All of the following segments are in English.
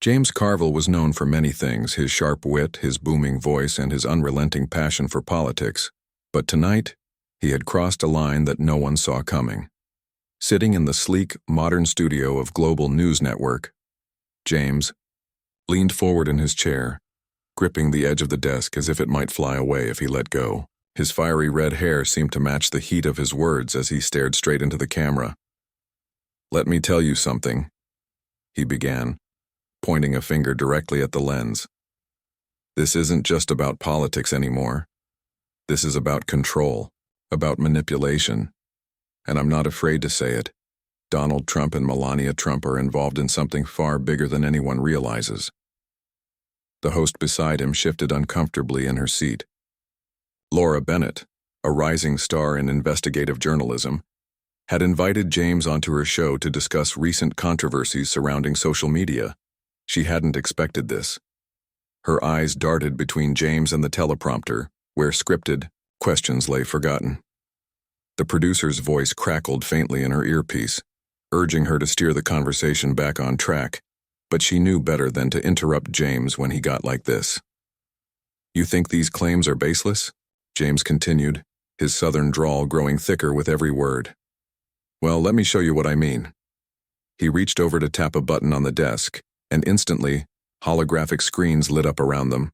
James Carville was known for many things, his sharp wit, his booming voice, and his unrelenting passion for politics. But tonight, he had crossed a line that no one saw coming. Sitting in the sleek, modern studio of Global News Network, James leaned forward in his chair, gripping the edge of the desk as if it might fly away if he let go. His fiery red hair seemed to match the heat of his words as he stared straight into the camera. "Let me tell you something," he began, pointing a finger directly at the lens. "This isn't just about politics anymore. This is about control, about manipulation. And I'm not afraid to say it. Donald Trump and Melania Trump are involved in something far bigger than anyone realizes." The host beside him shifted uncomfortably in her seat. Laura Bennett, a rising star in investigative journalism, had invited James onto her show to discuss recent controversies surrounding social media. She hadn't expected this. Her eyes darted between James and the teleprompter, where scripted questions lay forgotten. The producer's voice crackled faintly in her earpiece, urging her to steer the conversation back on track, but she knew better than to interrupt James when he got like this. "You think these claims are baseless?" James continued, his southern drawl growing thicker with every word. "Well, let me show you what I mean." He reached over to tap a button on the desk, and instantly, holographic screens lit up around them.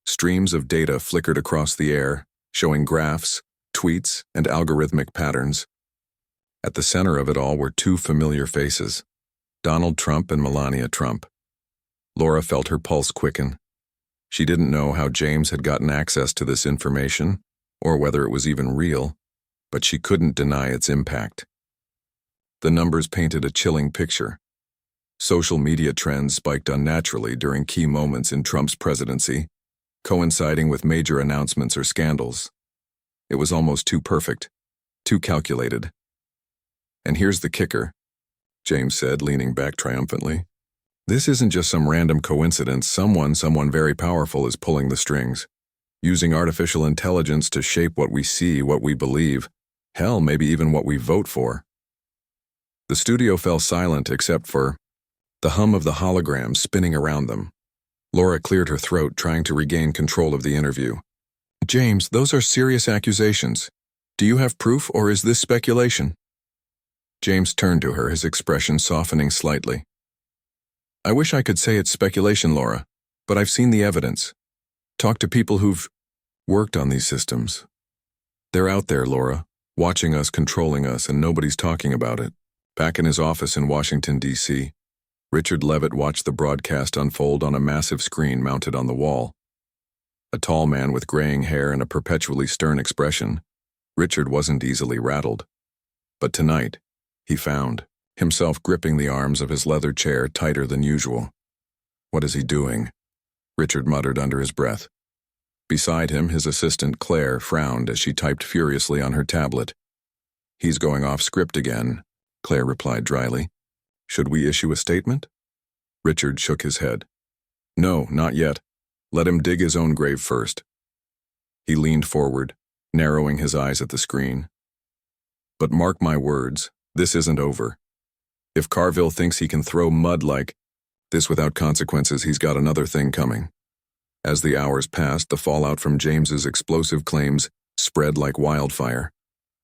Streams of data flickered across the air, showing graphs, tweets, and algorithmic patterns. At the center of it all were two familiar faces, Donald Trump and Melania Trump. Laura felt her pulse quicken. She didn't know how James had gotten access to this information, or whether it was even real, but she couldn't deny its impact. The numbers painted a chilling picture. Social media trends spiked unnaturally during key moments in Trump's presidency, coinciding with major announcements or scandals. It was almost too perfect, too calculated. "And here's the kicker," James said, leaning back triumphantly. "This isn't just some random coincidence. Someone very powerful is pulling the strings, using artificial intelligence to shape what we see, what we believe, hell, maybe even what we vote for." The studio fell silent except for the hum of the holograms spinning around them. Laura cleared her throat, trying to regain control of the interview. "James, those are serious accusations. Do you have proof, or is this speculation?" James turned to her, his expression softening slightly. "I wish I could say it's speculation, Laura, but I've seen the evidence. Talked to people who've worked on these systems. They're out there, Laura, watching us, controlling us, and nobody's talking about it." Back in his office in Washington, D.C., Richard Leavitt watched the broadcast unfold on a massive screen mounted on the wall. A tall man with graying hair and a perpetually stern expression, Richard wasn't easily rattled. But tonight, he found himself gripping the arms of his leather chair tighter than usual. "What is he doing?" Richard muttered under his breath. Beside him, his assistant Claire frowned as she typed furiously on her tablet. "He's going off script again," Claire replied dryly. "Should we issue a statement?" Richard shook his head. "No, not yet. Let him dig his own grave first." He leaned forward, narrowing his eyes at the screen. "But mark my words, this isn't over. If Carville thinks he can throw mud like this without consequences, he's got another thing coming." As the hours passed, the fallout from James's explosive claims spread like wildfire.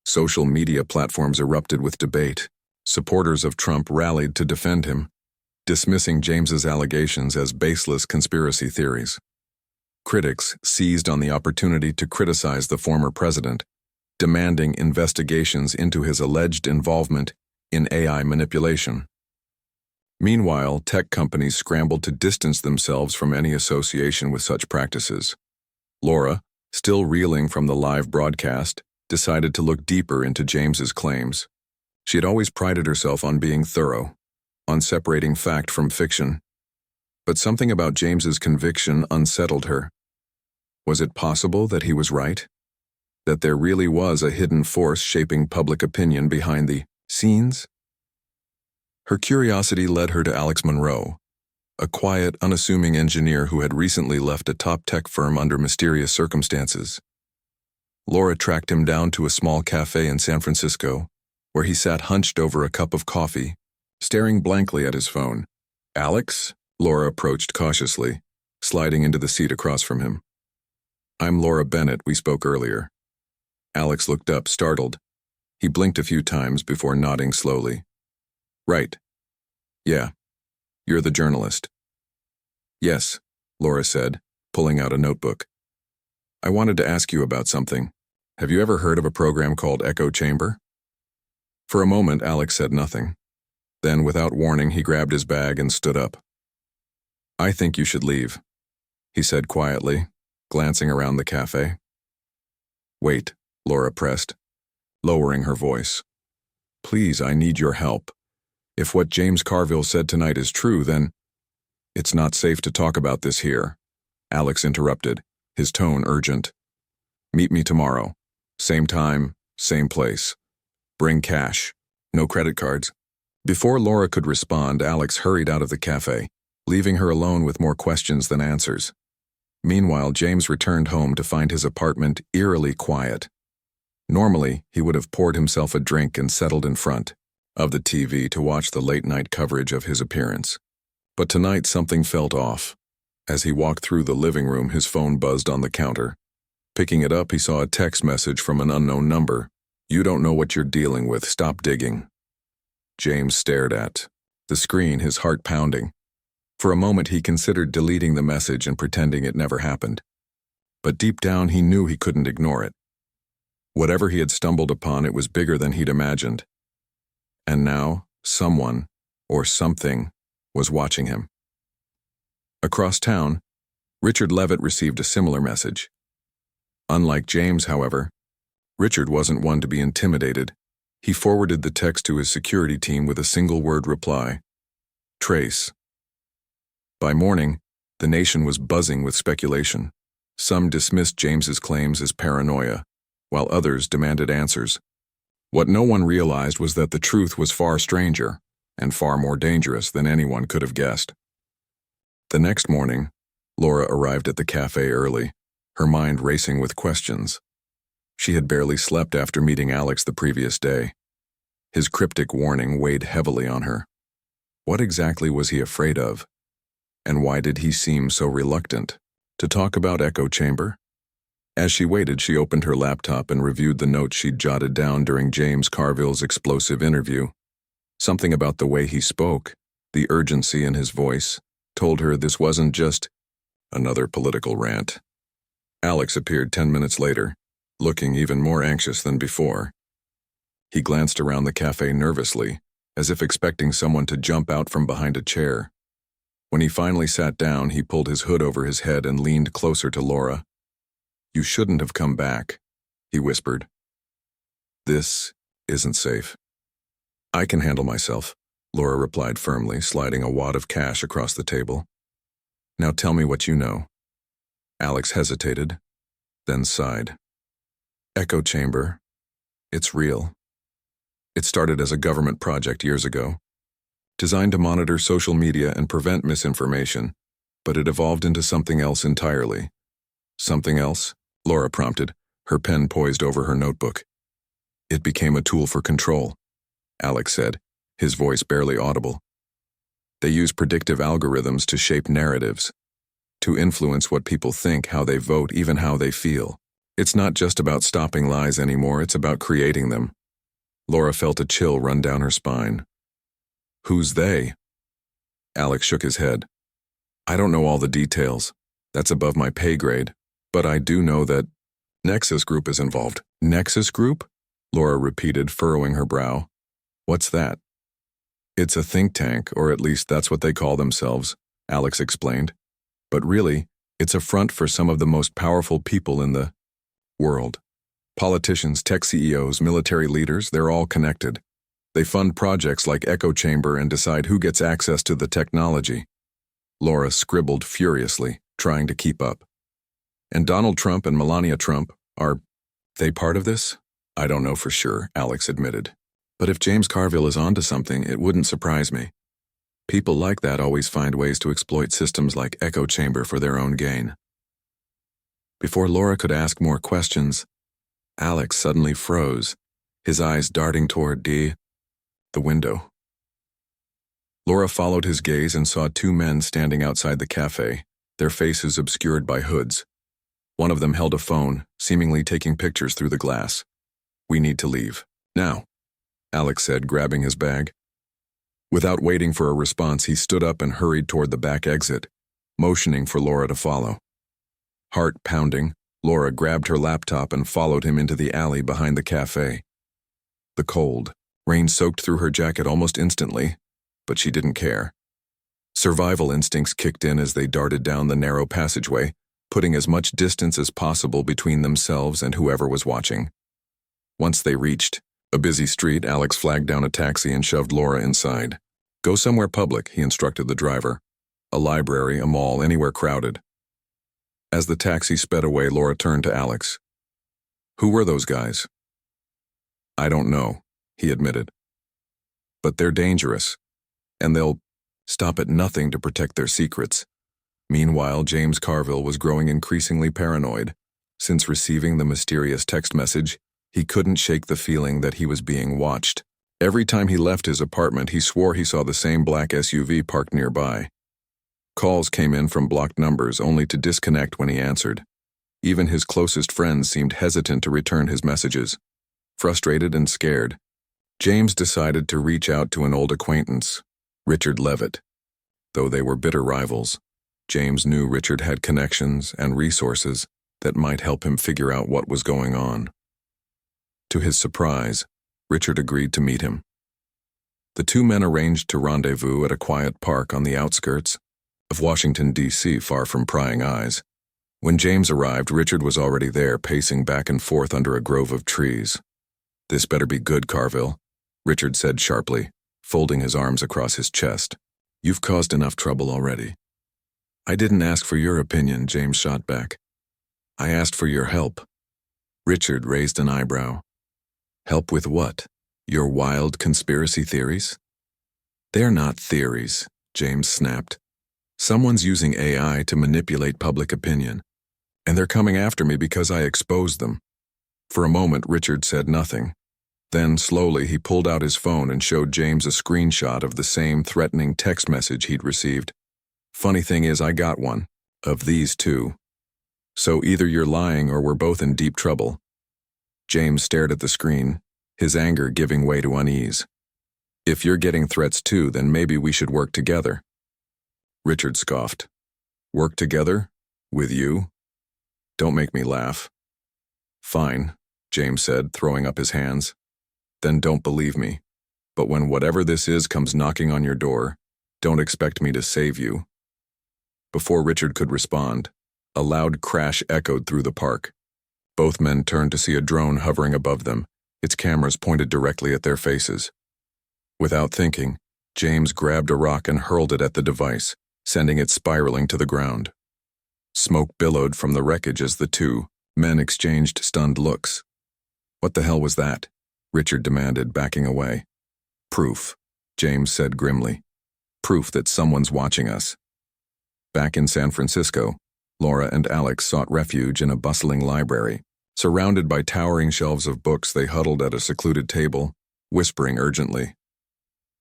Social media platforms erupted with debate. Supporters of Trump rallied to defend him, dismissing James's allegations as baseless conspiracy theories. Critics seized on the opportunity to criticize the former president, demanding investigations into his alleged involvement in AI manipulation. Meanwhile, tech companies scrambled to distance themselves from any association with such practices. Laura, still reeling from the live broadcast, decided to look deeper into James's claims. She had always prided herself on being thorough, on separating fact from fiction. But something about James's conviction unsettled her. Was it possible that he was right? That there really was a hidden force shaping public opinion behind the scenes? Her curiosity led her to Alex Monroe, a quiet, unassuming engineer who had recently left a top tech firm under mysterious circumstances. Laura tracked him down to a small cafe in San Francisco, where he sat hunched over a cup of coffee, staring blankly at his phone. "Alex?" Laura approached cautiously, sliding into the seat across from him. I'm Laura Bennett, we spoke earlier. Alex looked up, startled. He blinked a few times before nodding slowly. Right. Yeah. You're the journalist. Yes, Laura said, pulling out a notebook. I wanted to ask you about something. Have you ever heard of a program called Echo Chamber? For a moment, Alex said nothing. Then, without warning, he grabbed his bag and stood up. I think you should leave, he said quietly, glancing around the cafe. Wait, Laura pressed, lowering her voice. Please, I need your help. If what James Carville said tonight is true, then… It's not safe to talk about this here, Alex interrupted, his tone urgent. Meet me tomorrow. Same time, same place. Bring cash. No credit cards. Before Laura could respond, Alex hurried out of the cafe, leaving her alone with more questions than answers. Meanwhile, James returned home to find his apartment eerily quiet. Normally, he would have poured himself a drink and settled in front of the TV to watch the late-night coverage of his appearance. But tonight something felt off. As he walked through the living room, his phone buzzed on the counter. Picking it up, he saw a text message from an unknown number. You don't know what you're dealing with, stop digging. James stared at the screen, his heart pounding. For a moment he considered deleting the message and pretending it never happened. But deep down he knew he couldn't ignore it. Whatever he had stumbled upon, it was bigger than he'd imagined. And now, someone, or something, was watching him. Across town, Richard Leavitt received a similar message. Unlike James, however, Richard wasn't one to be intimidated. He forwarded the text to his security team with a single-word reply. Trace. By morning, the nation was buzzing with speculation. Some dismissed James's claims as paranoia, while others demanded answers. What no one realized was that the truth was far stranger and far more dangerous than anyone could have guessed. The next morning, Laura arrived at the cafe early, her mind racing with questions. She had barely slept after meeting Alex the previous day. His cryptic warning weighed heavily on her. What exactly was he afraid of? And why did he seem so reluctant to talk about Echo Chamber? As she waited, she opened her laptop and reviewed the notes she'd jotted down during James Carville's explosive interview. Something about the way he spoke, the urgency in his voice, told her this wasn't just another political rant. Alex appeared 10 minutes later, looking even more anxious than before. He glanced around the cafe nervously, as if expecting someone to jump out from behind a chair. When he finally sat down, he pulled his hood over his head and leaned closer to Laura. You shouldn't have come back, he whispered. This isn't safe. I can handle myself, Laura replied firmly, sliding a wad of cash across the table. Now tell me what you know. Alex hesitated, then sighed. Echo Chamber. It's real. It started as a government project years ago, designed to monitor social media and prevent misinformation, but it evolved into something else entirely. Something else? Laura prompted, her pen poised over her notebook. It became a tool for control, Alex said, his voice barely audible. They use predictive algorithms to shape narratives, to influence what people think, how they vote, even how they feel. It's not just about stopping lies anymore, it's about creating them. Laura felt a chill run down her spine. Who's they? Alex shook his head. I don't know all the details. That's above my pay grade. But I do know that Nexus Group is involved. Nexus Group? Laura repeated, furrowing her brow. What's that? It's a think tank, or at least that's what they call themselves, Alex explained. But really, it's a front for some of the most powerful people in the world. Politicians, tech CEOs, military leaders, they're all connected. They fund projects like Echo Chamber and decide who gets access to the technology. Laura scribbled furiously, trying to keep up. And Donald Trump and Melania Trump, are they part of this? I don't know for sure, Alex admitted. But if James Carville is onto something, it wouldn't surprise me. People like that always find ways to exploit systems like Echo Chamber for their own gain. Before Laura could ask more questions, Alex suddenly froze, his eyes darting toward the window. Laura followed his gaze and saw two men standing outside the cafe, their faces obscured by hoods. One of them held a phone, seemingly taking pictures through the glass. "We need to leave. Now," Alex said, grabbing his bag. Without waiting for a response, he stood up and hurried toward the back exit, motioning for Laura to follow. Heart pounding, Laura grabbed her laptop and followed him into the alley behind the cafe. The cold, rain soaked through her jacket almost instantly, but she didn't care. Survival instincts kicked in as they darted down the narrow passageway, putting as much distance as possible between themselves and whoever was watching. Once they reached a busy street, Alex flagged down a taxi and shoved Laura inside. "Go somewhere public," he instructed the driver. "A library, a mall, anywhere crowded." As the taxi sped away, Laura turned to Alex. "Who were those guys?" "I don't know," he admitted. "But they're dangerous, and they'll stop at nothing to protect their secrets." Meanwhile, James Carville was growing increasingly paranoid. Since receiving the mysterious text message, he couldn't shake the feeling that he was being watched. Every time he left his apartment, he swore he saw the same black SUV parked nearby. Calls came in from blocked numbers, only to disconnect when he answered. Even his closest friends seemed hesitant to return his messages. Frustrated and scared, James decided to reach out to an old acquaintance, Richard Leavitt. Though they were bitter rivals, James knew Richard had connections and resources that might help him figure out what was going on. To his surprise, Richard agreed to meet him. The two men arranged to rendezvous at a quiet park on the outskirts of Washington, D.C., far from prying eyes. When James arrived, Richard was already there, pacing back and forth under a grove of trees. "This better be good, Carville," Richard said sharply, folding his arms across his chest. "You've caused enough trouble already." "I didn't ask for your opinion," James shot back. "I asked for your help." Richard raised an eyebrow. "Help with what? Your wild conspiracy theories?" "They're not theories," James snapped. "Someone's using AI to manipulate public opinion, and they're coming after me because I exposed them." For a moment, Richard said nothing. Then, slowly, he pulled out his phone and showed James a screenshot of the same threatening text message he'd received. "Funny thing is, I got one of these too. So either you're lying or we're both in deep trouble." James stared at the screen, his anger giving way to unease. "If you're getting threats too, then maybe we should work together." Richard scoffed. "Work together? With you? Don't make me laugh." "Fine," James said, throwing up his hands. "Then don't believe me. But when whatever this is comes knocking on your door, don't expect me to save you." Before Richard could respond, a loud crash echoed through the park. Both men turned to see a drone hovering above them, its cameras pointed directly at their faces. Without thinking, James grabbed a rock and hurled it at the device, sending it spiraling to the ground. Smoke billowed from the wreckage as the two men exchanged stunned looks. "What the hell was that?" Richard demanded, backing away. "Proof," James said grimly. "Proof that someone's watching us." Back in San Francisco, Laura and Alex sought refuge in a bustling library. Surrounded by towering shelves of books, they huddled at a secluded table, whispering urgently.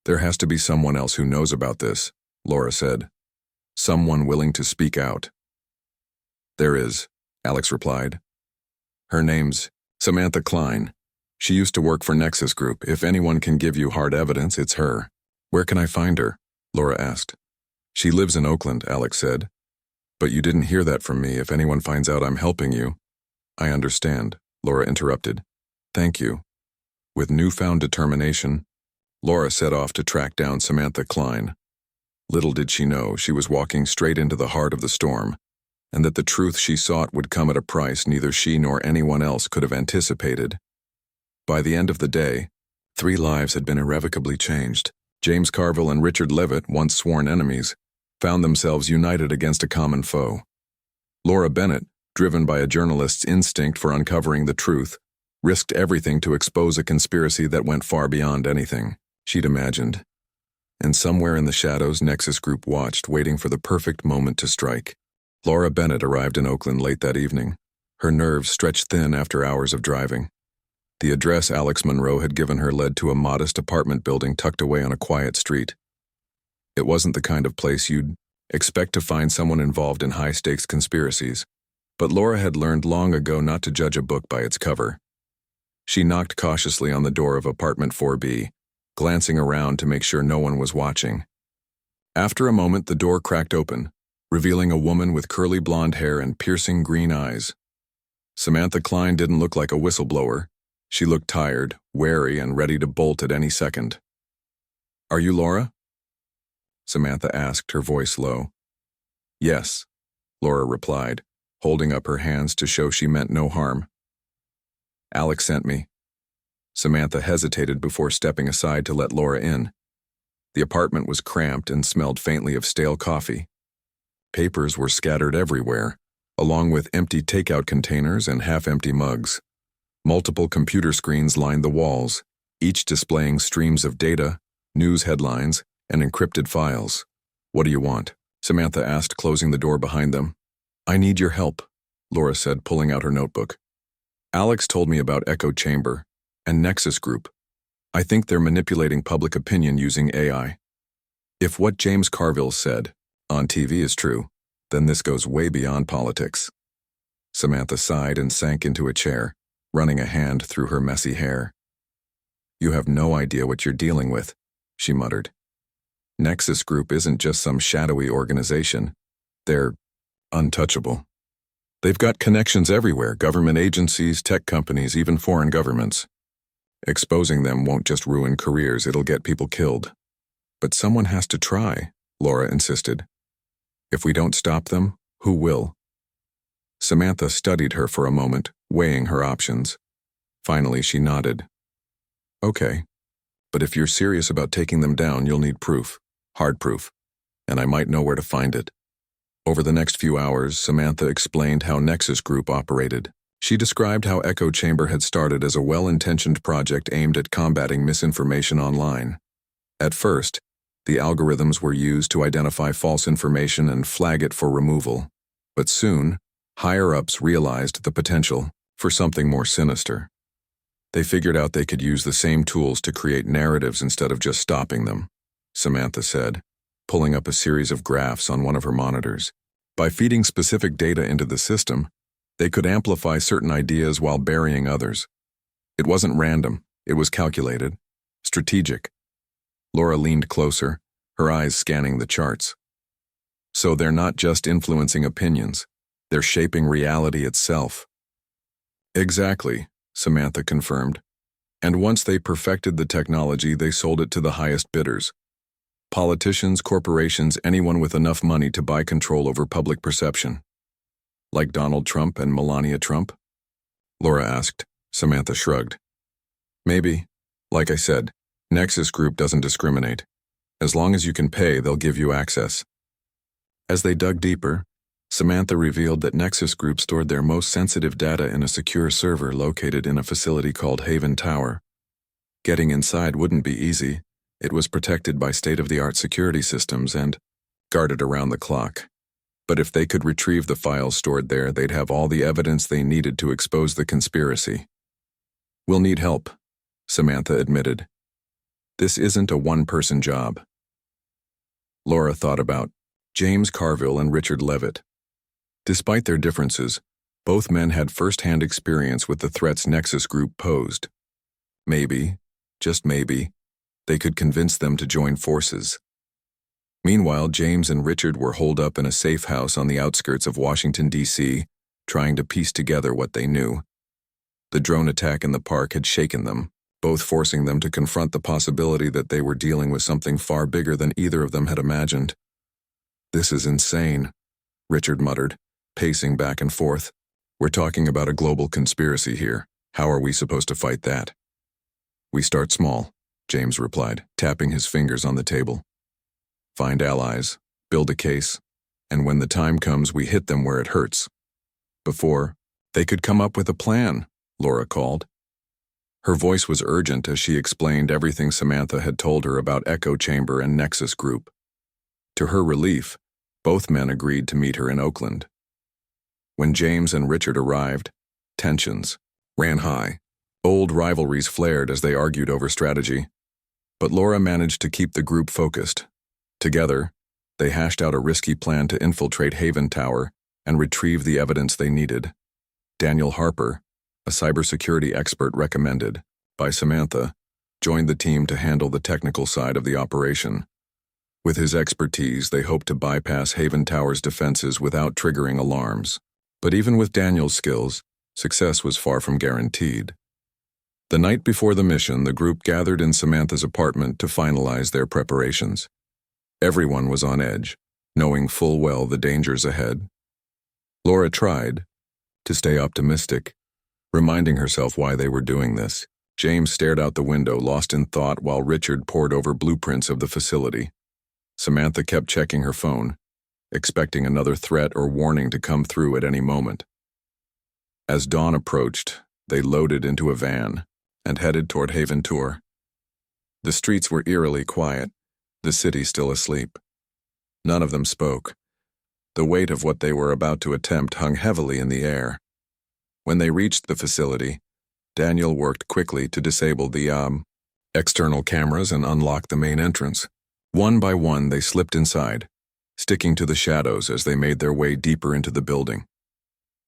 "There has to be someone else who knows about this," Laura said. "Someone willing to speak out." "There is," Alex replied. "Her name's Samantha Klein. She used to work for Nexus Group. If anyone can give you hard evidence, it's her." "Where can I find her?" Laura asked. "She lives in Oakland," Alex said. "But you didn't hear that from me. If anyone finds out I'm helping you—" "I understand," Laura interrupted. "Thank you." With newfound determination, Laura set off to track down Samantha Klein. Little did she know she was walking straight into the heart of the storm, and that the truth she sought would come at a price neither she nor anyone else could have anticipated. By the end of the day, 3 lives had been irrevocably changed. James Carville and Richard Leavitt, once sworn enemies, found themselves united against a common foe. Laura Bennett, driven by a journalist's instinct for uncovering the truth, risked everything to expose a conspiracy that went far beyond anything she'd imagined. And somewhere in the shadows, Nexus Group watched, waiting for the perfect moment to strike. Laura Bennett arrived in Oakland late that evening, her nerves stretched thin after hours of driving. The address Alex Monroe had given her led to a modest apartment building tucked away on a quiet street. It wasn't the kind of place you'd expect to find someone involved in high-stakes conspiracies, but Laura had learned long ago not to judge a book by its cover. She knocked cautiously on the door of apartment 4B, glancing around to make sure no one was watching. After a moment, the door cracked open, revealing a woman with curly blonde hair and piercing green eyes. Samantha Klein didn't look like a whistleblower. She looked tired, wary, and ready to bolt at any second. "Are you Laura?" Samantha asked, her voice low. "Yes," Laura replied, holding up her hands to show she meant no harm. "Alex sent me." Samantha hesitated before stepping aside to let Laura in. The apartment was cramped and smelled faintly of stale coffee. Papers were scattered everywhere, along with empty takeout containers and half-empty mugs. Multiple computer screens lined the walls, each displaying streams of data, news headlines, and encrypted files. "What do you want?" Samantha asked, closing the door behind them. "I need your help," Laura said, pulling out her notebook. "Alex told me about Echo Chamber and Nexus Group. I think they're manipulating public opinion using AI. If what James Carville said on TV is true, then this goes way beyond politics." Samantha sighed and sank into a chair, running a hand through her messy hair. "You have no idea what you're dealing with," she muttered. "Nexus Group isn't just some shadowy organization. They're untouchable. They've got connections everywhere, government agencies, tech companies, even foreign governments. Exposing them won't just ruin careers, it'll get people killed. But someone has to try," Laura insisted. "If we don't stop them, who will?" Samantha studied her for a moment, weighing her options. Finally, she nodded. "Okay, but if you're serious about taking them down, you'll need proof, hard proof, and I might know where to find it." Over the next few hours, Samantha explained how Nexus Group operated. She described how Echo Chamber had started as a well-intentioned project aimed at combating misinformation online. At first, the algorithms were used to identify false information and flag it for removal. But soon, higher-ups realized the potential for something more sinister. They figured out they could use the same tools to create narratives instead of just stopping them, Samantha said, pulling up a series of graphs on one of her monitors. By feeding specific data into the system, they could amplify certain ideas while burying others. It wasn't random, it was calculated, strategic. Laura leaned closer, her eyes scanning the charts. "So they're not just influencing opinions, they're shaping reality itself." "Exactly," Samantha confirmed. "And once they perfected the technology, they sold it to the highest bidders. Politicians, corporations, anyone with enough money to buy control over public perception." "Like Donald Trump and Melania Trump?" Laura asked. Samantha shrugged. "Maybe. Like I said, Nexus Group doesn't discriminate. As long as you can pay, they'll give you access." As they dug deeper, Samantha revealed that Nexus Group stored their most sensitive data in a secure server located in a facility called Haven Tower. Getting inside wouldn't be easy. It was protected by state-of-the-art security systems and guarded around the clock. But if they could retrieve the files stored there, they'd have all the evidence they needed to expose the conspiracy. "We'll need help," Samantha admitted. "This isn't a one-person job." Laura thought about James Carville and Richard Leavitt. Despite their differences, both men had first-hand experience with the threats Nexus Group posed. Maybe, just maybe, they could convince them to join forces. Meanwhile, James and Richard were holed up in a safe house on the outskirts of Washington, D.C., trying to piece together what they knew. The drone attack in the park had shaken them, both forcing them to confront the possibility that they were dealing with something far bigger than either of them had imagined. "This is insane," Richard muttered, pacing back and forth. "We're talking about a global conspiracy here. How are we supposed to fight that?" "We start small," James replied, tapping his fingers on the table. "Find allies, build a case, and when the time comes, we hit them where it hurts." "Before they could come up with a plan," Laura called. Her voice was urgent as she explained everything Samantha had told her about Echo Chamber and Nexus Group. To her relief, both men agreed to meet her in Oakland. When James and Richard arrived, tensions ran high. Old rivalries flared as they argued over strategy. But Laura managed to keep the group focused. Together, they hashed out a risky plan to infiltrate Haven Tower and retrieve the evidence they needed. Daniel Harper, a cybersecurity expert recommended by Samantha, joined the team to handle the technical side of the operation. With his expertise, they hoped to bypass Haven Tower's defenses without triggering alarms. But even with Daniel's skills, success was far from guaranteed. The night before the mission, the group gathered in Samantha's apartment to finalize their preparations. Everyone was on edge, knowing full well the dangers ahead. Laura tried to stay optimistic, reminding herself why they were doing this. James stared out the window, lost in thought, while Richard pored over blueprints of the facility. Samantha kept checking her phone, expecting another threat or warning to come through at any moment. As dawn approached, they loaded into a van and headed toward Haven Tower. The streets were eerily quiet, the city still asleep. None of them spoke. The weight of what they were about to attempt hung heavily in the air. When they reached the facility, Daniel worked quickly to disable the external cameras and unlock the main entrance. One by one, they slipped inside, sticking to the shadows as they made their way deeper into the building.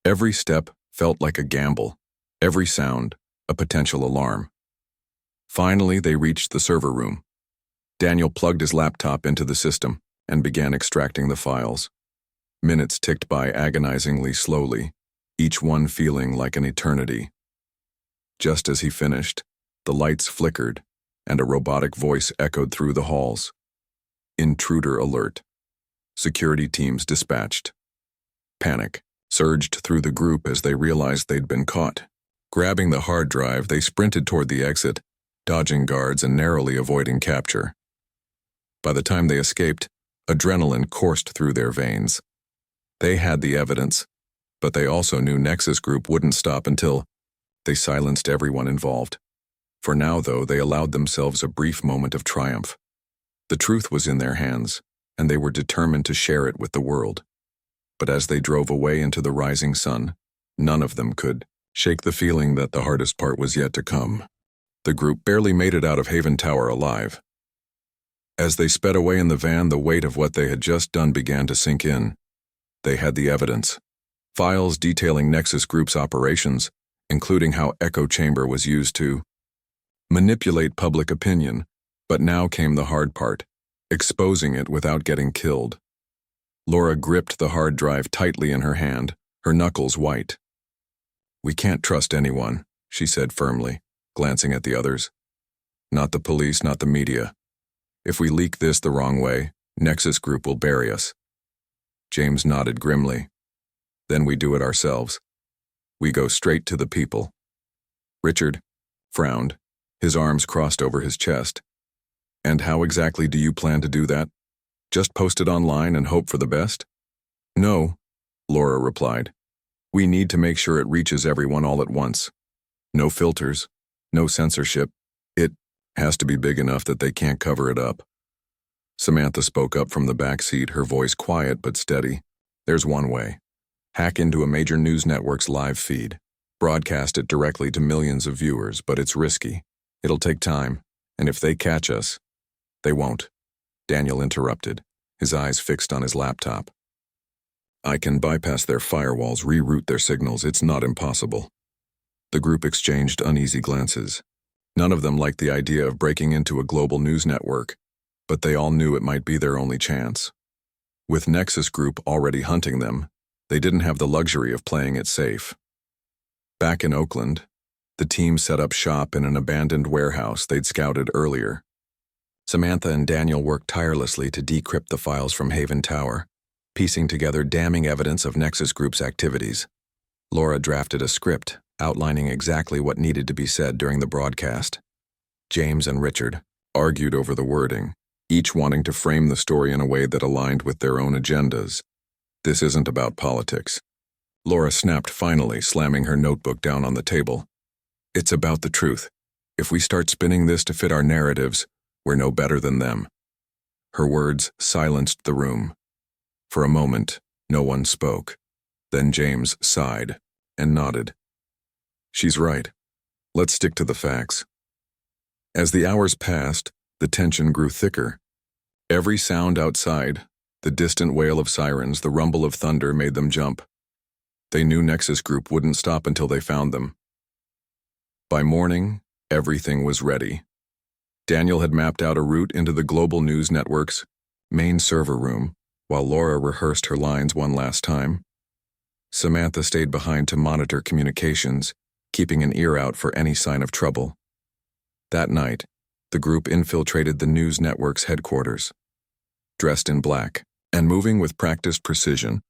Every step felt like a gamble, every sound a potential alarm. Finally, they reached the server room. Daniel plugged his laptop into the system and began extracting the files. Minutes ticked by agonizingly slowly, each one feeling like an eternity. Just as he finished, the lights flickered and a robotic voice echoed through the halls. Intruder alert. Security teams dispatched. Panic surged through the group as they realized they'd been caught. Grabbing the hard drive, they sprinted toward the exit, dodging guards and narrowly avoiding capture. By the time they escaped, adrenaline coursed through their veins. They had the evidence, but they also knew Nexus Group wouldn't stop until they silenced everyone involved. For now, though, they allowed themselves a brief moment of triumph. The truth was in their hands, and they were determined to share it with the world. But as they drove away into the rising sun, none of them could shake the feeling that the hardest part was yet to come. The group barely made it out of Haven Tower alive. As they sped away in the van, the weight of what they had just done began to sink in. They had the evidence. Files detailing Nexus Group's operations, including how Echo Chamber was used to manipulate public opinion. But now came the hard part, exposing it without getting killed. Laura gripped the hard drive tightly in her hand, her knuckles white. "We can't trust anyone," she said firmly, glancing at the others. "Not the police, not the media. If we leak this the wrong way, Nexus Group will bury us." James nodded grimly. "Then we do it ourselves. We go straight to the people." Richard frowned, his arms crossed over his chest. "And how exactly do you plan to do that? Just post it online and hope for the best?" "No," Laura replied. "We need to make sure it reaches everyone all at once. No filters, no censorship. It has to be big enough that they can't cover it up." Samantha spoke up from the back seat, her voice quiet but steady. "There's one way. Hack into a major news network's live feed. Broadcast it directly to millions of viewers, but it's risky. It'll take time, and if they catch us..." "They won't," Daniel interrupted, his eyes fixed on his laptop. "I can bypass their firewalls, reroute their signals. It's not impossible." The group exchanged uneasy glances. None of them liked the idea of breaking into a global news network, but they all knew it might be their only chance. With Nexus Group already hunting them, they didn't have the luxury of playing it safe. Back in Oakland, the team set up shop in an abandoned warehouse they'd scouted earlier. Samantha and Daniel worked tirelessly to decrypt the files from Haven Tower, piecing together damning evidence of Nexus Group's activities. Laura drafted a script outlining exactly what needed to be said during the broadcast. James and Richard argued over the wording, each wanting to frame the story in a way that aligned with their own agendas. "This isn't about politics," Laura snapped finally, slamming her notebook down on the table. "It's about the truth. If we start spinning this to fit our narratives, we're no better than them." Her words silenced the room. For a moment, no one spoke. Then James sighed and nodded. "She's right. Let's stick to the facts." As the hours passed, the tension grew thicker. Every sound outside, the distant wail of sirens, the rumble of thunder made them jump. They knew Nexus Group wouldn't stop until they found them. By morning, everything was ready. Daniel had mapped out a route into the global news network's main server room, while Laura rehearsed her lines one last time. Samantha stayed behind to monitor communications, keeping an ear out for any sign of trouble. That night, the group infiltrated the news network's headquarters. Dressed in black and moving with practiced precision,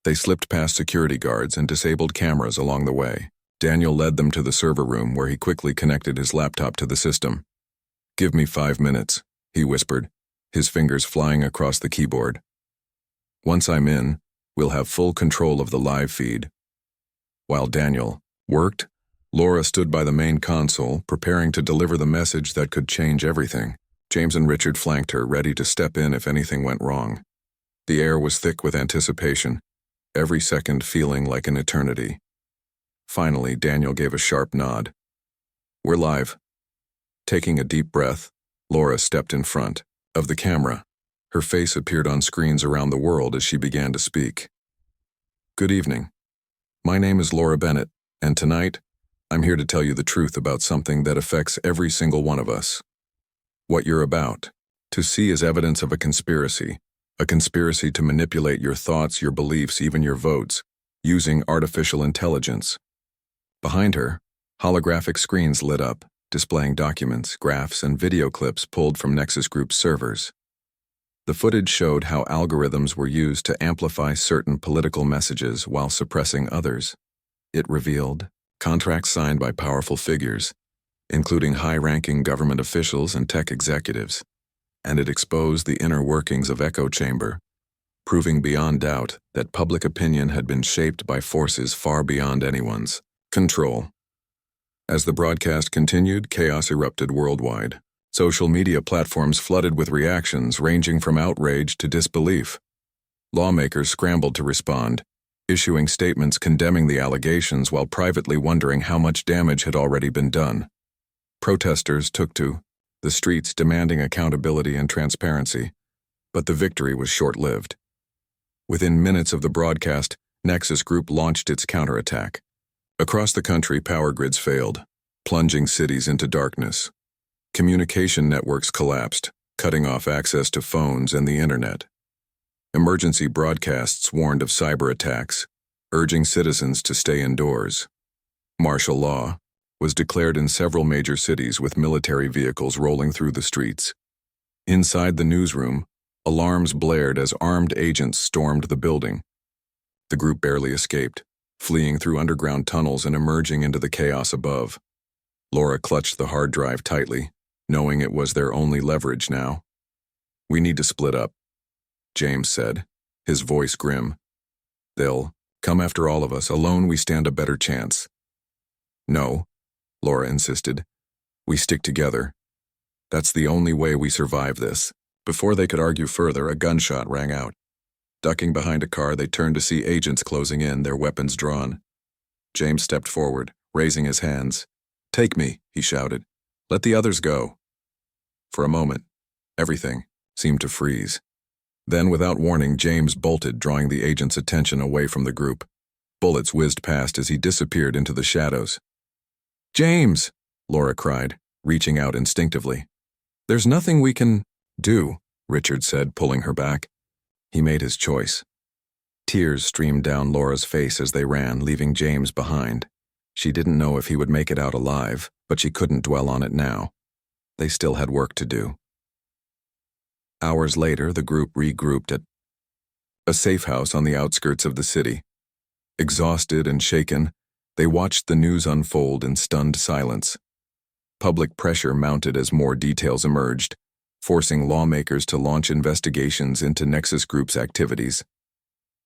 they slipped past security guards and disabled cameras along the way. Daniel led them to the server room where he quickly connected his laptop to the system. "Give me 5 minutes," he whispered, his fingers flying across the keyboard. "Once I'm in, we'll have full control of the live feed." While Daniel worked, Laura stood by the main console, preparing to deliver the message that could change everything. James and Richard flanked her, ready to step in if anything went wrong. The air was thick with anticipation, every second feeling like an eternity. Finally, Daniel gave a sharp nod. "We're live." Taking a deep breath, Laura stepped in front of the camera. Her face appeared on screens around the world as she began to speak. "Good evening. My name is Laura Bennett, and tonight, I'm here to tell you the truth about something that affects every single one of us. What you're about to see is evidence of a conspiracy to manipulate your thoughts, your beliefs, even your votes, using artificial intelligence." Behind her, holographic screens lit up, displaying documents, graphs, and video clips pulled from Nexus Group's servers. The footage showed how algorithms were used to amplify certain political messages while suppressing others. It revealed contracts signed by powerful figures, including high-ranking government officials and tech executives, and it exposed the inner workings of echo chamber, proving beyond doubt that public opinion had been shaped by forces far beyond anyone's control. As the broadcast continued, chaos erupted worldwide. Social media platforms flooded with reactions ranging from outrage to disbelief. Lawmakers scrambled to respond, issuing statements condemning the allegations while privately wondering how much damage had already been done. Protesters took to the streets demanding accountability and transparency, but the victory was short-lived. Within minutes of the broadcast, Nexus Group launched its counterattack. Across the country, power grids failed, plunging cities into darkness. Communication networks collapsed, cutting off access to phones and the internet. Emergency broadcasts warned of cyber attacks, urging citizens to stay indoors. Martial law was declared in several major cities with military vehicles rolling through the streets. Inside the newsroom, alarms blared as armed agents stormed the building. The group barely escaped, fleeing through underground tunnels and emerging into the chaos above. Laura clutched the hard drive tightly, knowing it was their only leverage now. "We need to split up," James said, his voice grim. "They'll come after all of us. Alone we stand a better chance." "No," Laura insisted. "We stick together. That's the only way we survive this." Before they could argue further, a gunshot rang out. Ducking behind a car, they turned to see agents closing in, their weapons drawn. James stepped forward, raising his hands. "Take me," he shouted. "Let the others go." For a moment, everything seemed to freeze. Then, without warning, James bolted, drawing the agent's attention away from the group. Bullets whizzed past as he disappeared into the shadows. "James!" Laura cried, reaching out instinctively. "There's nothing we can do," Richard said, pulling her back. He made his choice. Tears streamed down Laura's face as they ran, leaving James behind. She didn't know if he would make it out alive, but she couldn't dwell on it now. They still had work to do. Hours later, the group regrouped at a safe house on the outskirts of the city. Exhausted and shaken, they watched the news unfold in stunned silence. Public pressure mounted as more details emerged, forcing lawmakers to launch investigations into Nexus Group's activities.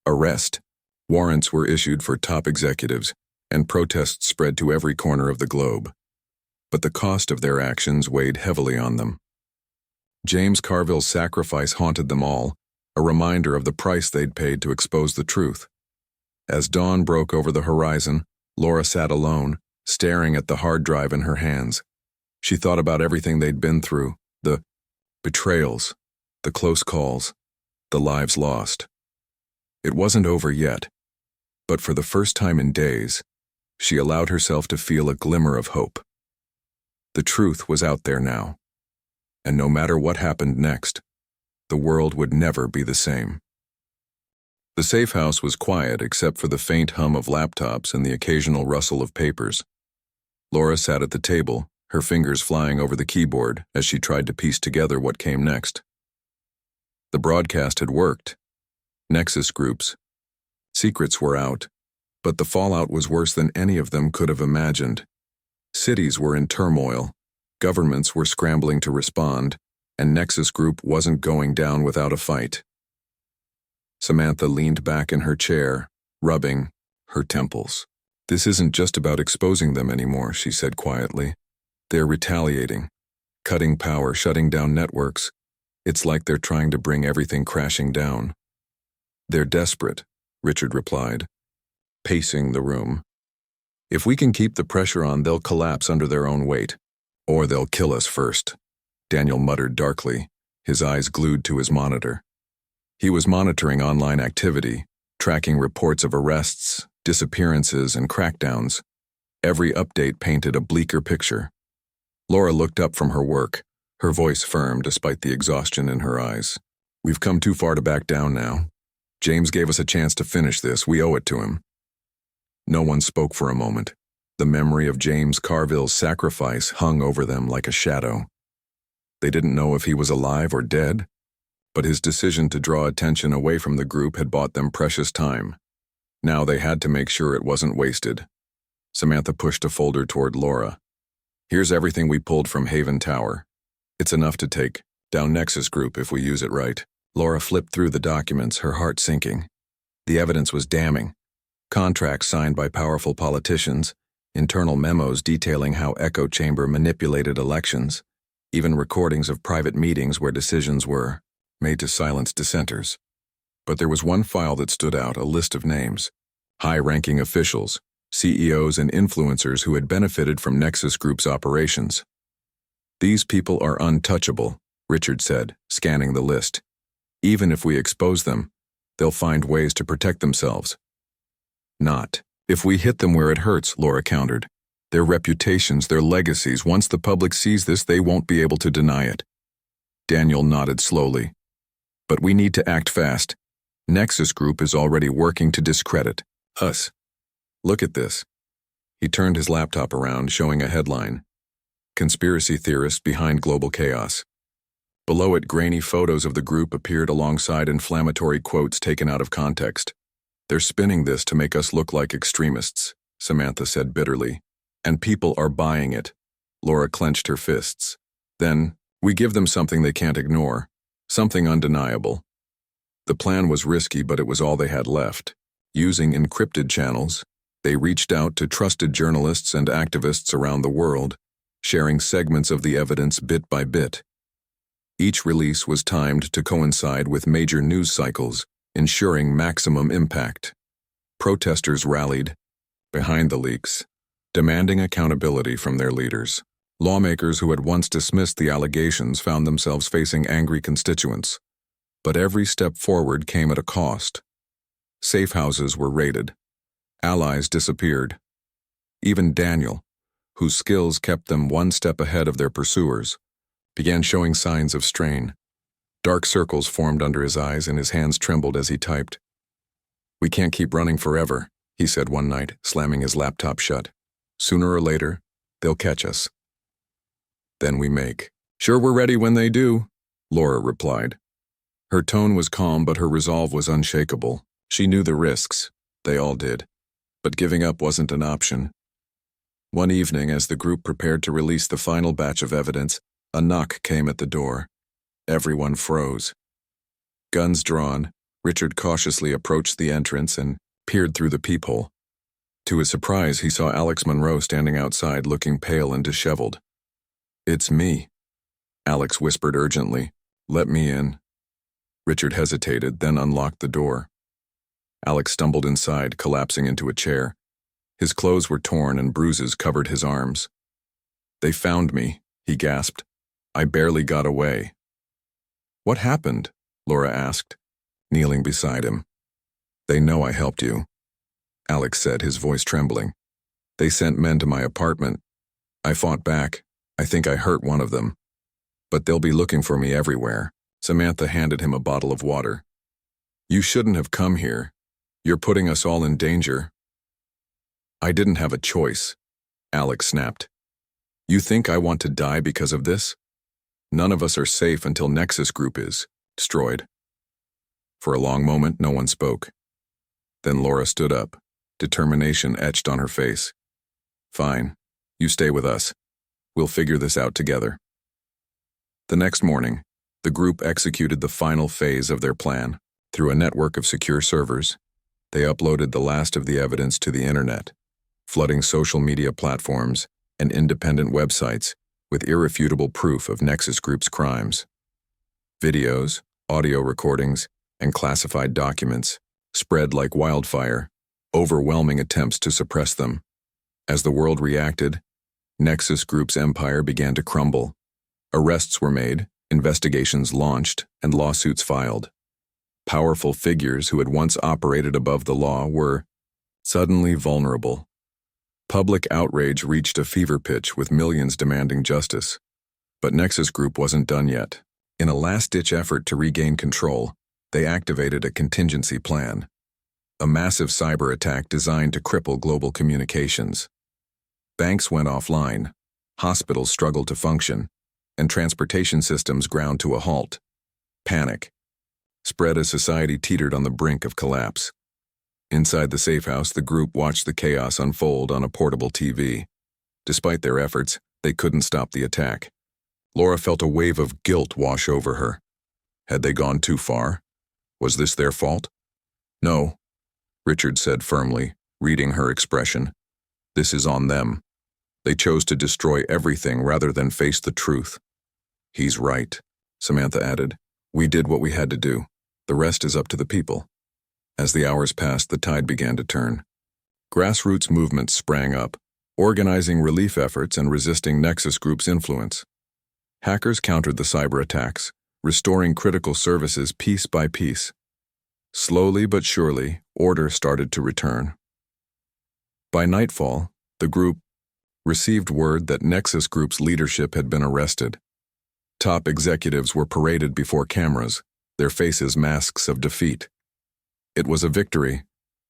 Warrants were issued for top executives, and protests spread to every corner of the globe. But the cost of their actions weighed heavily on them. James Carville's sacrifice haunted them all, a reminder of the price they'd paid to expose the truth. As dawn broke over the horizon, Laura sat alone, staring at the hard drive in her hands. She thought about everything they'd been through, the betrayals, the close calls, the lives lost. It wasn't over yet, but for the first time in days, she allowed herself to feel a glimmer of hope. The truth was out there now, and no matter what happened next, the world would never be the same. The safe house was quiet except for the faint hum of laptops and the occasional rustle of papers. Laura sat at the table, her fingers flying over the keyboard as she tried to piece together what came next. The broadcast had worked. Nexus groups. Secrets were out, but the fallout was worse than any of them could have imagined. Cities were in turmoil, governments were scrambling to respond, and Nexus Group wasn't going down without a fight. Samantha leaned back in her chair, rubbing her temples. "This isn't just about exposing them anymore," she said quietly. "They're retaliating, cutting power, shutting down networks. It's like they're trying to bring everything crashing down." "They're desperate," Richard replied, pacing the room. "If we can keep the pressure on, they'll collapse under their own weight. Or they'll kill us first," Daniel muttered darkly, his eyes glued to his monitor. He was monitoring online activity, tracking reports of arrests, disappearances, and crackdowns. Every update painted a bleaker picture. Laura looked up from her work, her voice firm despite the exhaustion in her eyes. "We've come too far to back down now. James gave us a chance to finish this. We owe it to him." No one spoke for a moment. The memory of James Carville's sacrifice hung over them like a shadow. They didn't know if he was alive or dead, but his decision to draw attention away from the group had bought them precious time. Now they had to make sure it wasn't wasted. Samantha pushed a folder toward Laura. "Here's everything we pulled from Haven Tower. It's enough to take down Nexus Group if we use it right." Laura flipped through the documents, her heart sinking. The evidence was damning. Contracts signed by powerful politicians, internal memos detailing how echo chamber manipulated elections, even recordings of private meetings where decisions were made to silence dissenters. But there was one file that stood out, a list of names. High-ranking officials, CEOs and influencers who had benefited from Nexus Group's operations. "These people are untouchable," Richard said, scanning the list. "Even if we expose them, they'll find ways to protect themselves." "Not if we hit them where it hurts," Laura countered. "Their reputations, their legacies, once the public sees this, they won't be able to deny it." Daniel nodded slowly. "But we need to act fast. Nexus Group is already working to discredit us. Look at this." He turned his laptop around, showing a headline. "Conspiracy theorists behind global chaos." Below it, grainy photos of the group appeared alongside inflammatory quotes taken out of context. "They're spinning this to make us look like extremists," Samantha said bitterly. "And people are buying it." Laura clenched her fists. "Then, we give them something they can't ignore, something undeniable." The plan was risky, but it was all they had left. Using encrypted channels, they reached out to trusted journalists and activists around the world, sharing segments of the evidence bit by bit. Each release was timed to coincide with major news cycles, ensuring maximum impact. Protesters rallied behind the leaks, demanding accountability from their leaders. Lawmakers who had once dismissed the allegations found themselves facing angry constituents. But every step forward came at a cost. Safe houses were raided. Allies disappeared. Even Daniel, whose skills kept them one step ahead of their pursuers, began showing signs of strain. Dark circles formed under his eyes and his hands trembled as he typed. "We can't keep running forever," he said one night, slamming his laptop shut. "Sooner or later, they'll catch us. Then we make sure we're ready when they do," Laura replied. Her tone was calm, but her resolve was unshakable. She knew the risks. They all did. But giving up wasn't an option. One evening, as the group prepared to release the final batch of evidence, a knock came at the door. Everyone froze. Guns drawn, Richard cautiously approached the entrance and peered through the peephole. To his surprise, he saw Alex Monroe standing outside, looking pale and disheveled. "It's me," Alex whispered urgently. "Let me in." Richard hesitated, then unlocked the door. Alex stumbled inside, collapsing into a chair. His clothes were torn and bruises covered his arms. "They found me," he gasped. "I barely got away." What happened? Laura asked, kneeling beside him. They know I helped you, Alex said, his voice trembling. They sent men to my apartment. I fought back. I think I hurt one of them. But they'll be looking for me everywhere. Samantha handed him a bottle of water. You shouldn't have come here. You're putting us all in danger. I didn't have a choice, Alex snapped. You think I want to die because of this? None of us are safe until Nexus Group is destroyed. For a long moment, no one spoke. Then Laura stood up, determination etched on her face. Fine, you stay with us. We'll figure this out together. The next morning, the group executed the final phase of their plan. Through a network of secure servers, they uploaded the last of the evidence to the internet, flooding social media platforms and independent websites with irrefutable proof of Nexus Group's crimes. Videos, audio recordings, and classified documents spread like wildfire, overwhelming attempts to suppress them. As the world reacted, Nexus Group's empire began to crumble. Arrests were made, investigations launched, and lawsuits filed. Powerful figures who had once operated above the law were suddenly vulnerable. Public outrage reached a fever pitch with millions demanding justice. But Nexus Group wasn't done yet. In a last-ditch effort to regain control, they activated a contingency plan. A massive cyber attack designed to cripple global communications. Banks went offline, hospitals struggled to function, and transportation systems ground to a halt. Panic spread as society teetered on the brink of collapse. Inside the safe house, the group watched the chaos unfold on a portable TV. Despite their efforts, they couldn't stop the attack. Laura felt a wave of guilt wash over her. Had they gone too far? Was this their fault? No, Richard said firmly, reading her expression. This is on them. They chose to destroy everything rather than face the truth. He's right, Samantha added. We did what we had to do. The rest is up to the people. As the hours passed, the tide began to turn. Grassroots movements sprang up, organizing relief efforts and resisting Nexus Group's influence. Hackers countered the cyber attacks, restoring critical services piece by piece. Slowly but surely, order started to return. By nightfall, the group received word that Nexus Group's leadership had been arrested. Top executives were paraded before cameras, their faces masks of defeat. It was a victory,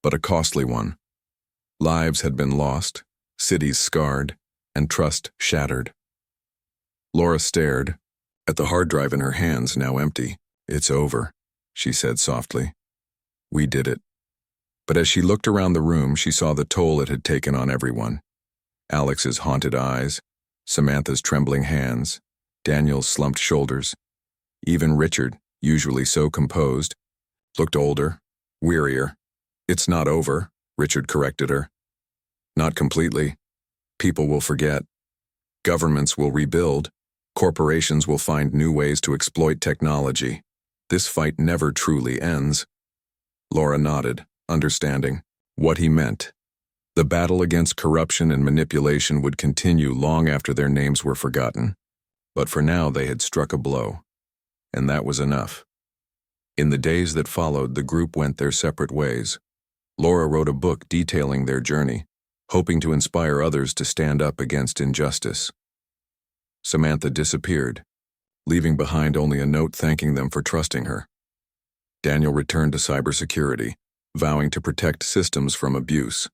but a costly one. Lives had been lost, cities scarred, and trust shattered. Laura stared at the hard drive in her hands, now empty. It's over, she said softly. We did it. But as she looked around the room, she saw the toll it had taken on everyone. Alex's haunted eyes, Samantha's trembling hands, Daniel's slumped shoulders. Even Richard, usually so composed, looked older, wearier. It's not over, Richard corrected her. Not completely. People will forget. Governments will rebuild. Corporations will find new ways to exploit technology. This fight never truly ends. Laura nodded, understanding what he meant. The battle against corruption and manipulation would continue long after their names were forgotten. But for now, they had struck a blow. And that was enough. In the days that followed, the group went their separate ways. Laura wrote a book detailing their journey, hoping to inspire others to stand up against injustice. Samantha disappeared, leaving behind only a note thanking them for trusting her. Daniel returned to cybersecurity, vowing to protect systems from abuse.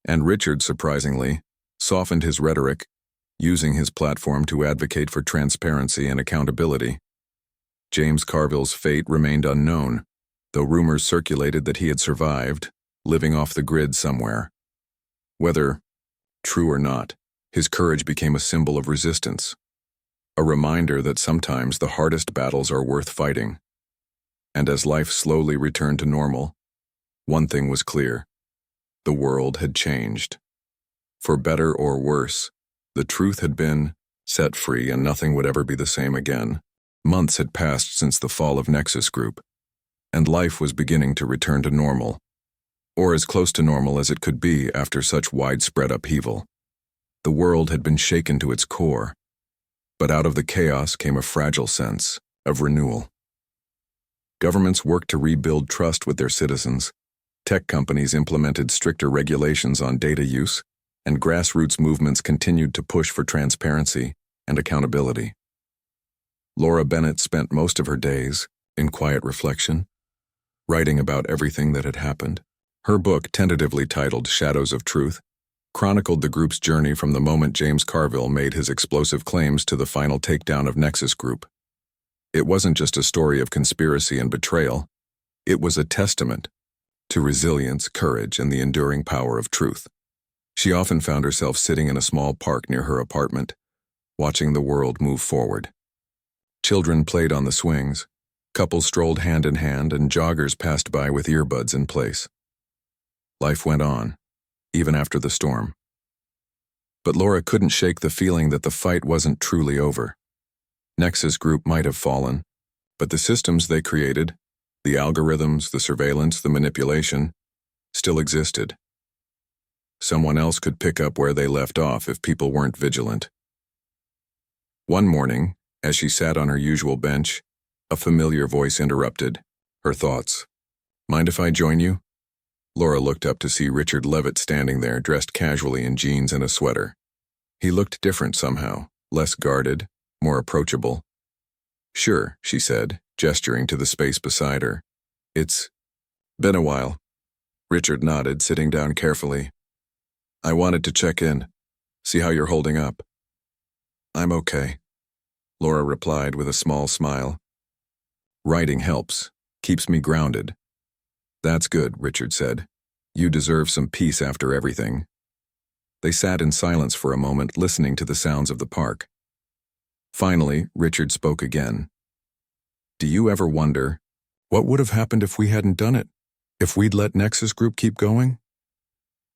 And Richard, surprisingly, softened his rhetoric, using his platform to advocate for transparency and accountability. James Carville's fate remained unknown, though rumors circulated that he had survived, living off the grid somewhere. Whether true or not, his courage became a symbol of resistance, a reminder that sometimes the hardest battles are worth fighting. And as life slowly returned to normal, one thing was clear. The world had changed. For better or worse, the truth had been set free and nothing would ever be the same again. Months had passed since the fall of Nexus Group, and life was beginning to return to normal, or as close to normal as it could be after such widespread upheaval. The world had been shaken to its core, but out of the chaos came a fragile sense of renewal. Governments worked to rebuild trust with their citizens. Tech companies implemented stricter regulations on data use, and grassroots movements continued to push for transparency and accountability. Laura Bennett spent most of her days in quiet reflection, writing about everything that had happened. Her book, tentatively titled Shadows of Truth, chronicled the group's journey from the moment James Carville made his explosive claims to the final takedown of Nexus Group. It wasn't just a story of conspiracy and betrayal. It was a testament to resilience, courage, and the enduring power of truth. She often found herself sitting in a small park near her apartment, watching the world move forward. Children played on the swings, couples strolled hand in hand, and joggers passed by with earbuds in place. Life went on, even after the storm. But Laura couldn't shake the feeling that the fight wasn't truly over. Nexus Group might have fallen, but the systems they created, the algorithms, the surveillance, the manipulation, still existed. Someone else could pick up where they left off if people weren't vigilant. One morning, as she sat on her usual bench, a familiar voice interrupted her thoughts. "Mind if I join you?" Laura looked up to see Richard Leavitt standing there, dressed casually in jeans and a sweater. He looked different somehow, less guarded, more approachable. "Sure," she said, gesturing to the space beside her. "It's been a while." Richard nodded, sitting down carefully. "I wanted to check in, see how you're holding up." "I'm okay," Laura replied with a small smile. "Writing helps, keeps me grounded." "That's good," Richard said. "You deserve some peace after everything." They sat in silence for a moment, listening to the sounds of the park. Finally, Richard spoke again. "Do you ever wonder, what would have happened if we hadn't done it? If we'd let Nexus Group keep going?"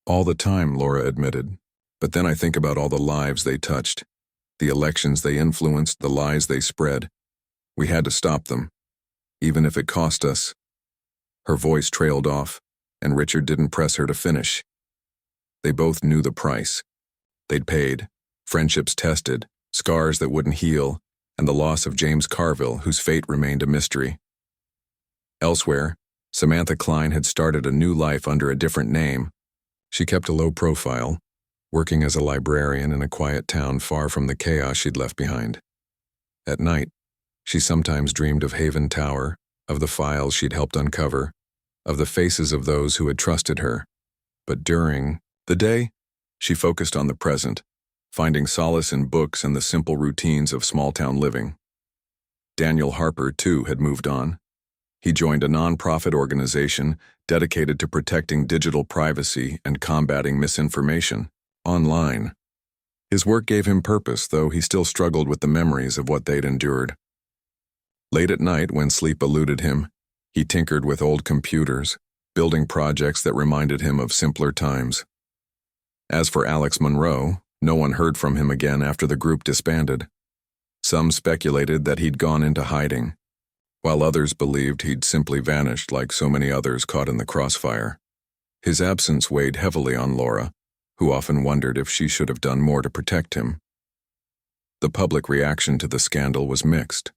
"All the time," Laura admitted. "But then I think about all the lives they touched, the elections they influenced, the lies they spread. We had to stop them, even if it cost us." Her voice trailed off, and Richard didn't press her to finish. They both knew the price. They'd paid, friendships tested, scars that wouldn't heal, and the loss of James Carville, whose fate remained a mystery. Elsewhere, Samantha Klein had started a new life under a different name. She kept a low profile, working as a librarian in a quiet town far from the chaos she'd left behind. At night, she sometimes dreamed of Haven Tower, of the files she'd helped uncover, of the faces of those who had trusted her. But during the day, she focused on the present, finding solace in books and the simple routines of small-town living. Daniel Harper, too, had moved on. He joined a nonprofit organization dedicated to protecting digital privacy and combating misinformation online. His work gave him purpose, though he still struggled with the memories of what they'd endured. Late at night, when sleep eluded him, he tinkered with old computers, building projects that reminded him of simpler times. As for Alex Monroe, no one heard from him again after the group disbanded. Some speculated that he'd gone into hiding, while others believed he'd simply vanished like so many others caught in the crossfire. His absence weighed heavily on Laura, who often wondered if she should have done more to protect him. The public reaction to the scandal was mixed.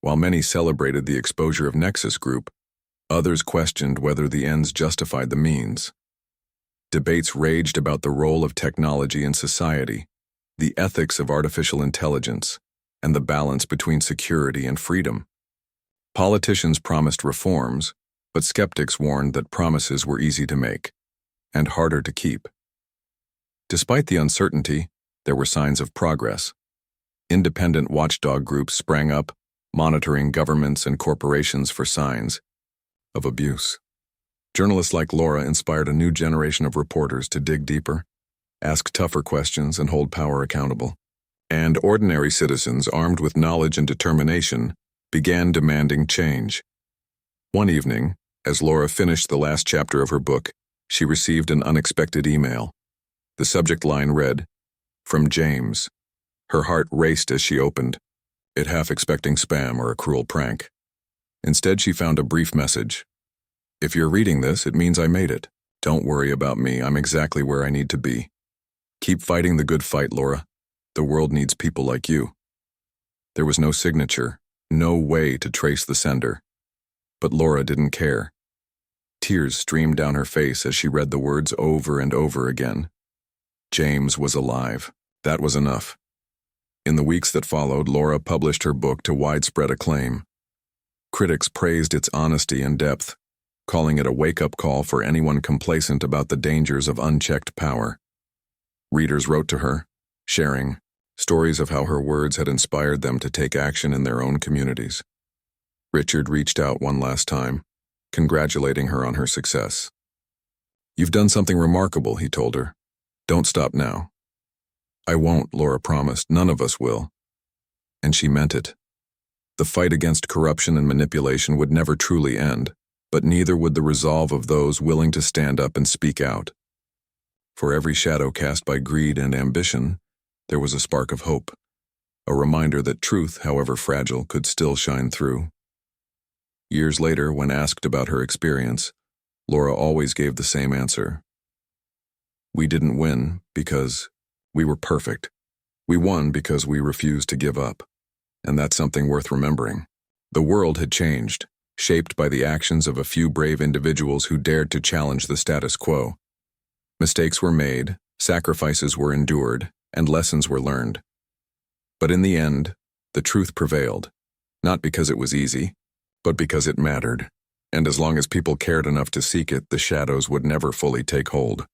While many celebrated the exposure of Nexus Group, others questioned whether the ends justified the means. Debates raged about the role of technology in society, the ethics of artificial intelligence, and the balance between security and freedom. Politicians promised reforms, but skeptics warned that promises were easy to make and harder to keep. Despite the uncertainty, there were signs of progress. Independent watchdog groups sprang up, monitoring governments and corporations for signs of abuse. Journalists like Laura inspired a new generation of reporters to dig deeper, ask tougher questions, and hold power accountable. And ordinary citizens, armed with knowledge and determination, began demanding change. One evening, as Laura finished the last chapter of her book, she received an unexpected email. The subject line read, "From James." Her heart raced as she opened it, half expecting spam or a cruel prank. Instead, she found a brief message. "If you're reading this, it means I made it. Don't worry about me. I'm exactly where I need to be. Keep fighting the good fight, Laura. The world needs people like you." There was no signature, no way to trace the sender. But Laura didn't care. Tears streamed down her face as she read the words over and over again. James was alive. That was enough. In the weeks that followed, Laura published her book to widespread acclaim. Critics praised its honesty and depth, calling it a wake-up call for anyone complacent about the dangers of unchecked power. Readers wrote to her, sharing stories of how her words had inspired them to take action in their own communities. Richard reached out one last time, congratulating her on her success. "You've done something remarkable," he told her. "Don't stop now." "I won't," Laura promised. "None of us will." And she meant it. The fight against corruption and manipulation would never truly end, but neither would the resolve of those willing to stand up and speak out. For every shadow cast by greed and ambition, there was a spark of hope, a reminder that truth, however fragile, could still shine through. Years later, when asked about her experience, Laura always gave the same answer. "We didn't win because we were perfect. We won because we refused to give up." And that's something worth remembering. The world had changed, shaped by the actions of a few brave individuals who dared to challenge the status quo. Mistakes were made, sacrifices were endured, and lessons were learned. But in the end, the truth prevailed, not because it was easy, but because it mattered. And as long as people cared enough to seek it, the shadows would never fully take hold.